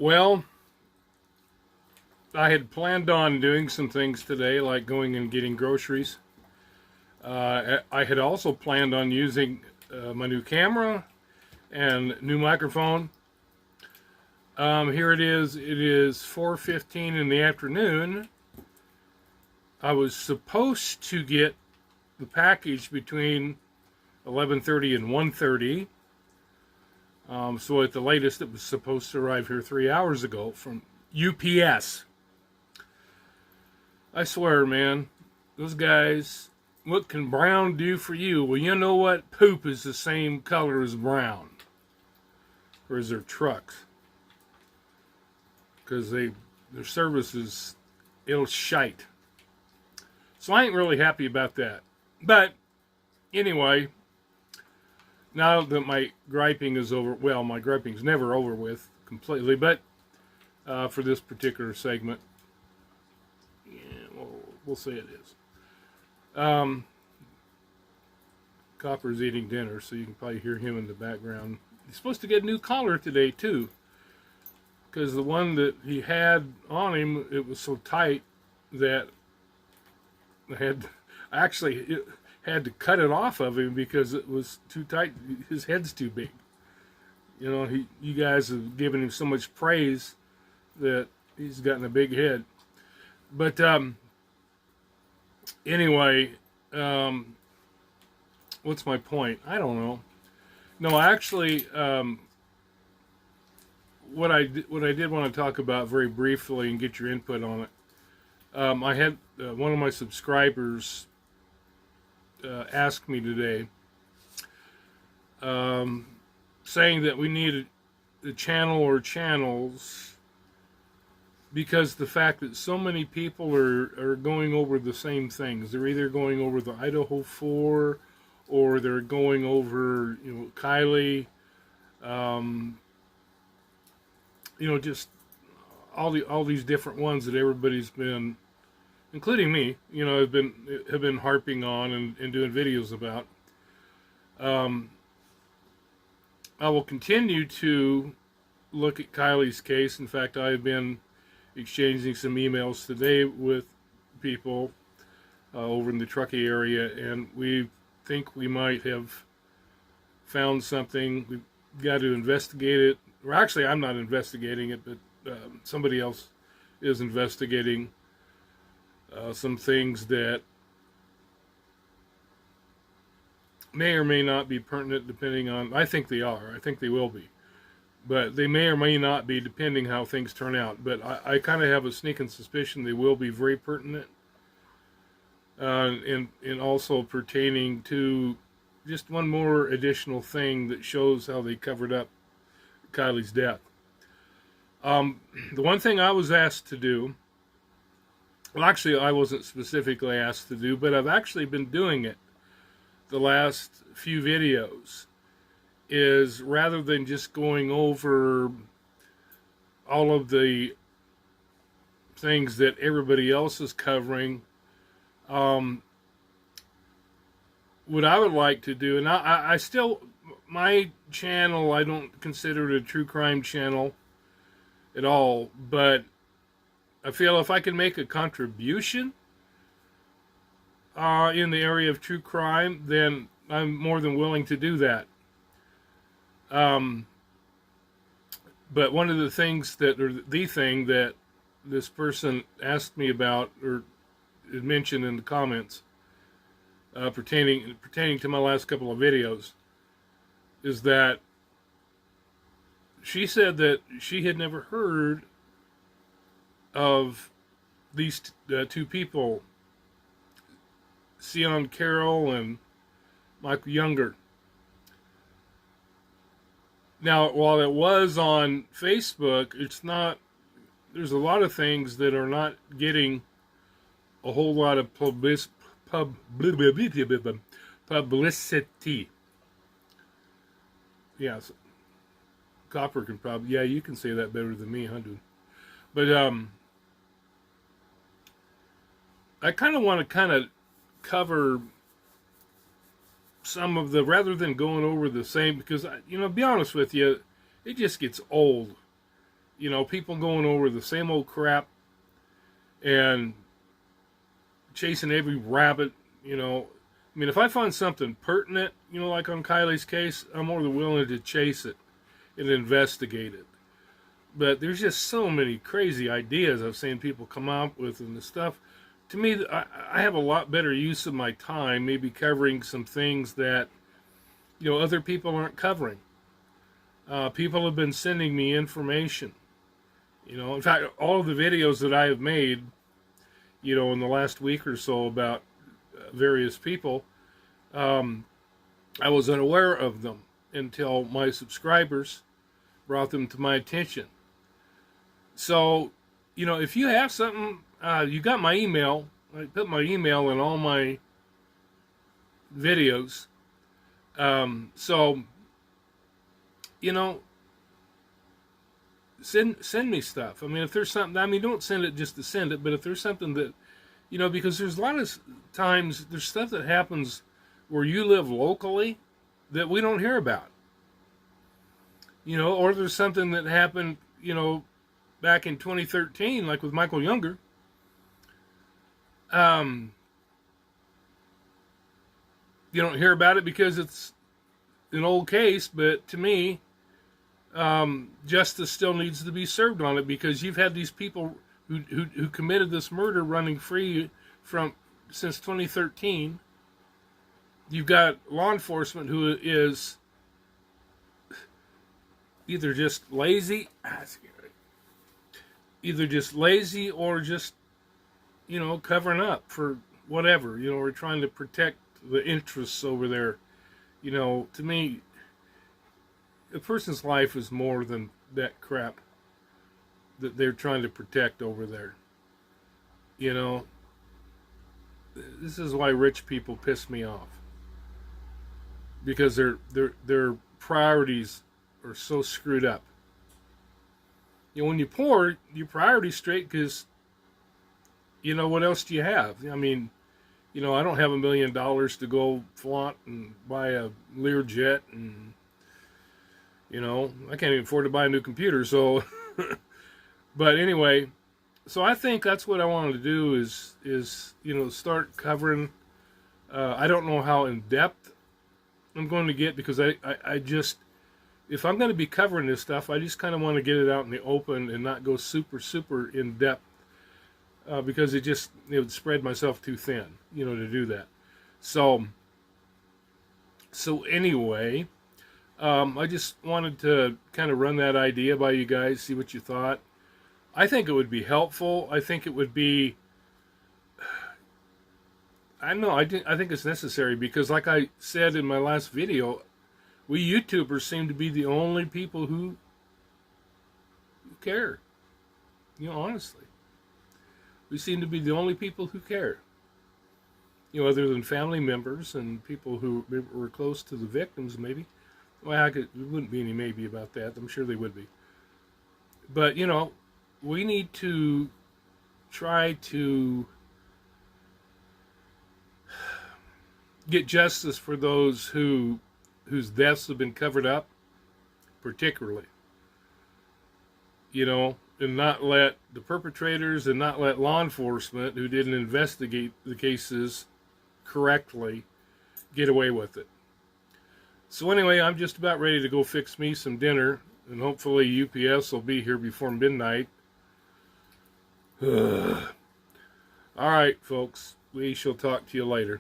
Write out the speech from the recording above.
Well, I had planned on doing some things today, like going and getting groceries. I had also planned on using my new camera and new microphone. Here it is. It is 4:15 in the afternoon. I was supposed to get the package between 11:30 and 1:30. So at the latest, it was supposed to arrive here 3 hours ago from UPS. I swear, man, those guys, what can brown do for you? Well, you know what? Poop is the same color as brown. Or is their trucks. Because their service is, it'll shite. So I ain't really happy about that. But, anyway, now that my griping is over, well, my griping's never over with completely, but for this particular segment, we'll say it is. Copper's eating dinner, so you can probably hear him in the background. He's supposed to get a new collar today, too. Because the one that he had on him, it was so tight that I had to cut it off of him because it was too tight. His head's too big. You know, you guys have given him so much praise that he's gotten a big head. But anyway, what's my point? I don't know. No, actually, what I did want to talk about very briefly and get your input on it. I had one of my subscribers ask me today, saying that we needed a channel or channels because the fact that so many people are going over the same things. They're either going over the Idaho 4 or they're going over, Kylie, just all these different ones that everybody's been, including me, have been harping on and doing videos about. I will continue to look at Kylie's case. In fact, I have been exchanging some emails today with people over in the Truckee area, and we think we might have found something. We've got to investigate it. Or actually, I'm not investigating it, but somebody else is investigating some things that may or may not be pertinent depending on, I think they are, I think they will be, but they may or may not be depending how things turn out. But I kind of have a sneaking suspicion they will be very pertinent, and also pertaining to just one more additional thing that shows how they covered up Kylie's death. The one thing I was asked to do, well, actually I wasn't specifically asked to do, but I've actually been doing it the last few videos, is rather than just going over all of the things that everybody else is covering, what I would like to do, and I still, my channel, I don't consider it a true crime channel at all, but I feel if I can make a contribution in the area of true crime, then I'm more than willing to do that. But one of the things or the thing that this person asked me about, or had mentioned in the comments, pertaining to my last couple of videos, is that she said that she had never heard of these two people, Sion Carroll and Michael Younger. Now, while it was on Facebook, it's not, there's a lot of things that are not getting a whole lot of publicity. Yes, Copper can probably, yeah, you can say that better than me, huh, dude? But I kind of want to cover some of the, rather than going over the same, because, be honest with you, it just gets old. You know, people going over the same old crap and chasing every rabbit, you know. I mean, if I find something pertinent, you know, like on Kylie's case, I'm more than willing to chase it and investigate it. But there's just so many crazy ideas I've seen people come up with and the stuff. To me, I have a lot better use of my time, maybe covering some things that, you know, other people aren't covering. People have been sending me information. You know, in fact, all of the videos that I have made, you know, in the last week or so about various people, I was unaware of them until my subscribers brought them to my attention. So, you know, if you have something, you got my email. I put my email in all my videos. So, you know, send me stuff. I mean, if there's something, I mean, don't send it just to send it, but if there's something that, you know, because there's a lot of times there's stuff that happens where you live locally that we don't hear about. You know, or there's something that happened, you know, back in 2013, like with Michael Younger. You don't hear about it because it's an old case, but to me, justice still needs to be served on it, because you've had these people who committed this murder running free from since 2013. You've got law enforcement who is either just lazy or just, you know, covering up for whatever, you know, or trying to protect the interests over there. You know, to me, a person's life is more than that crap that they're trying to protect over there. You know, this is why rich people piss me off, because their priorities are so screwed up. You know, when you're poor, your priority's straight because, you know, what else do you have? I mean, you know, I don't have $1 million to go flaunt and buy a Learjet, and, you know, I can't even afford to buy a new computer, so... But anyway, so I think that's what I wanted to do is you know, start covering. I don't know how in depth I'm going to get, because I just, if I'm going to be covering this stuff, I just kind of want to get it out in the open and not go super in depth, because it would spread myself too thin, you know, to do that. So anyway, I just wanted to kind of run that idea by you guys, see what you thought. I think it would be helpful. I think it would be, I don't know, I think it's necessary, because like I said in my last video, we YouTubers seem to be the only people who care. You know, honestly. We seem to be the only people who care. You know, other than family members and people who were close to the victims, maybe. Well, there wouldn't be any maybe about that. I'm sure they would be. But, you know, we need to try to get justice for those whose deaths have been covered up, particularly. You know, and not let the perpetrators and not let law enforcement who didn't investigate the cases correctly get away with it. So anyway, I'm just about ready to go fix me some dinner, and hopefully UPS will be here before midnight. All right, folks. We shall talk to you later.